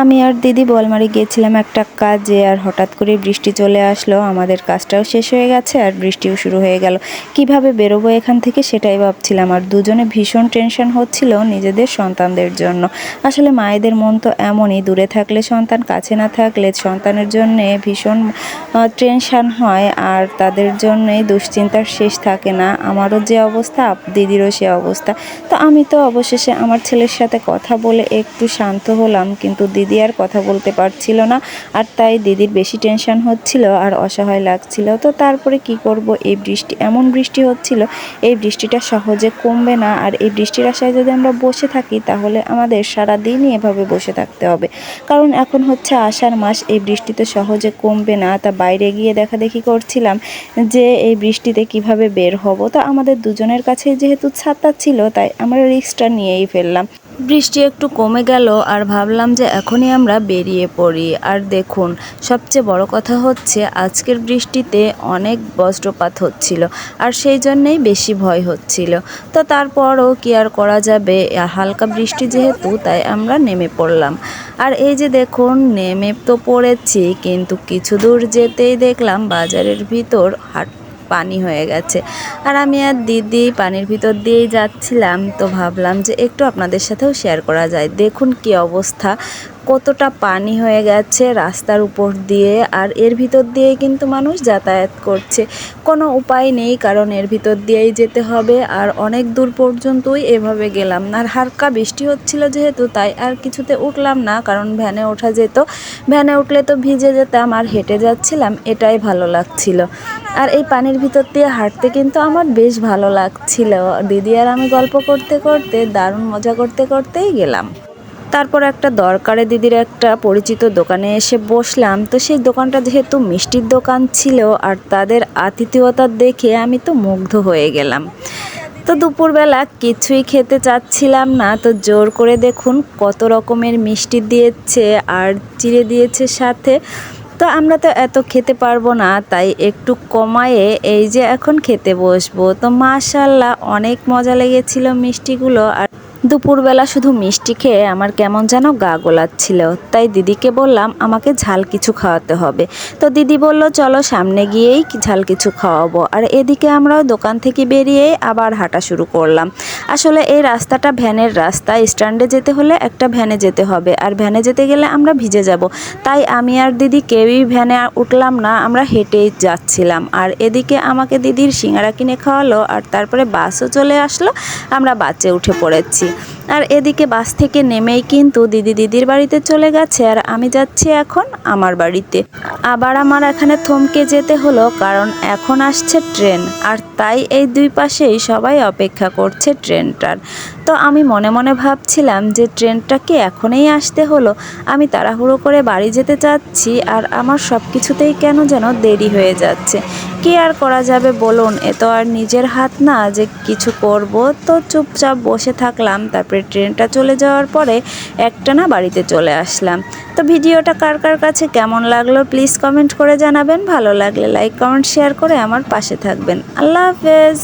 আমি আর দিদি বোয়ালমারি গিয়েছিলাম একটা কাজে, আর হঠাৎ করে বৃষ্টি চলে আসলো। আমাদের কাজটাও শেষ হয়ে গেছে আর বৃষ্টিও শুরু হয়ে গেল। কিভাবে বেরোবো এখান থেকে সেটাই ভাবছিলাম, আর দুজনে ভীষণ টেনশন হচ্ছিল নিজেদের সন্তানদের জন্য। আসলে মায়েদের মন তো এমনই, দূরে থাকলে সন্তান, কাছে না থাকলে সন্তানের জন্যে ভীষণ টেনশন হয়, আর তাদের জন্যই দুশ্চিন্তার শেষ থাকে না। আমারও যে অবস্থা, দিদিরও সে অবস্থা। তো আমি তো অবশেষে আমার ছেলের সাথে কথা বলে একটু শান্ত হলাম, কিন্তু দিদি আর কথা বলতে পারছিল না। আর তাই দিদির বেশি টেনশন হচ্ছিল আর অসহায় লাগছিল। তো তারপরে কি করব, এই বৃষ্টি, এমন বৃষ্টি হচ্ছিল, এই বৃষ্টিটা সহজে কমবে না। আর এই বৃষ্টির আশায় যদি আমরা বসে থাকি তাহলে আমাদের সারা দিনই এভাবে বসে থাকতে হবে, কারণ এখন হচ্ছে আষাঢ় মাস, এই বৃষ্টিতে সহজে কমবে না। তা বাইরে গিয়ে দেখাদেখি করছিলাম যে এই বৃষ্টিতে কিভাবে বের হব। তো আমাদের দুজনের কাছে যেহেতু ছাতা ছিল, তাই আমরা রিস্কটা নিয়েই ফেললাম। বৃষ্টি একটু কমে গেল আর ভাবলাম যে এখনই আমরা বেরিয়ে পড়ি। আর দেখুন, সবচেয়ে বড় কথা হচ্ছে আজকের বৃষ্টিতে অনেক বজ্রপাত হচ্ছিল, আর সেই জন্যেই বেশি ভয় হচ্ছিল। তো তারপরও কি আর করা যাবে, হালকা বৃষ্টি যেহেতু, তাই আমরা নেমে পড়লাম। আর এই যে দেখুন, নেমে তো পড়েছি, কিন্তু কিছু দূর যেতেই দেখলাম বাজারের ভিতর পানি হয়ে গেছে। আর আমি আর দিদি পানির ভিতর দিয়েই যাচ্ছিলাম, তো ভাবলাম যে একটু আপনাদের সাথেও শেয়ার করা যায়। দেখুন কি অবস্থা, কতটা পানি হয়ে গেছে রাস্তার উপর দিয়ে, আর এর ভিতর দিয়েই কিন্তু মানুষ যাতায়াত করছে। কোনো উপায় নেই, কারণ এর ভিতর দিয়েই যেতে হবে। আর অনেক দূর পর্যন্তই এভাবে গেলাম। আর হালকা বৃষ্টি হচ্ছিল যেহেতু, তাই আর কিছুতে উঠলাম না, কারণ ভ্যানে ওঠা যেত। ভ্যানে উঠলে তো ভিজে যেতাম, আর হেঁটে যাচ্ছিলাম, এটাই ভালো লাগছিল। আর এই পানির ভিতর দিয়ে হাঁটতে কিন্তু আমার বেশ ভালো লাগছিল। দিদি আর আমি গল্প করতে করতে, দারুণ মজা করতে করতেই গেলাম। তারপর একটা দরকারে দিদির একটা পরিচিত দোকানে এসে বসলাম। তো সেই দোকানটা যেহেতু মিষ্টির দোকান ছিল, আর তাদের আতিথেয়তা দেখে আমি তো মুগ্ধ হয়ে গেলাম। তো দুপুরবেলা কিছুই খেতে চাচ্ছিলাম না, তো জোর করে দেখুন কত রকমের মিষ্টি দিয়েছে আর চিড়ে দিয়েছে সাথে। তো আমরা তো এত খেতে পারবো না, তাই একটু কমায়ে এই যে এখন খেতে বসবো। তো মাশাআল্লাহ অনেক মজা লেগেছিল মিষ্টিগুলো। আর দুপুরবেলা শুধু মিষ্টি খেয়ে আমার কেমন যেন গা গোলাচ্ছিল, তাই দিদিকে বললাম আমাকে ঝাল কিছু খাওয়াতে হবে। তো দিদি বলল চলো সামনে গিয়েই ঝাল কিছু খাওয়াবো। আর এদিকে আমরাও দোকান থেকে বেরিয়ে আবার হাঁটা শুরু করলাম। আসলে এই রাস্তাটা ভ্যানের রাস্তা, স্ট্যান্ডে যেতে হলে একটা ভ্যানে যেতে হবে, আর ভ্যানে যেতে গেলে আমরা ভিজে যাব। তাই আমি আর দিদি কেউই ভ্যানে উঠলাম না, আমরা হেঁটেই যাচ্ছিলাম। আর এদিকে আমাকে দিদির সিঙ্গারা কিনে খাওয়ালো, আর তারপরে বাসও চলে আসলো, আমরা বাসে উঠে পড়েছি। আর এদিকে বাস থেকে নেমেই কিন্তু দিদির বাড়িতে চলে গেছে, আর আমি যাচ্ছি এখন আমার বাড়িতে। আবার আমার এখানে থমকে যেতে হলো, কারণ এখন আসছে ট্রেন, আর তাই এই দুই পাশেই সবাই অপেক্ষা করছে ট্রেনটার। তো আমি মনে মনে ভাবছিলাম যে ট্রেনটা কি এখনই আসতে হলো, আমি তাড়াহুড়ো করে বাড়ি যেতে চাচ্ছি, আর আমার সব কিছুতেই কেন যেন দেরি হয়ে যাচ্ছে। কি আর করা যাবে বলুন, এ তো আর নিজের হাত না যে কিছু করব। তো চুপচাপ বসে থাকলাম। তারপরে ট্রেনটা চলে যাওয়ার পরে একটানা বাড়িতে চলে আসলাম। তো ভিডিওটা কার কার কাছে কেমন লাগলো প্লিজ কমেন্ট করে জানাবেন। ভালো লাগলে লাইক, কমেন্ট, শেয়ার করে আমার পাশে থাকবেন। আল্লাহ হাফেজ।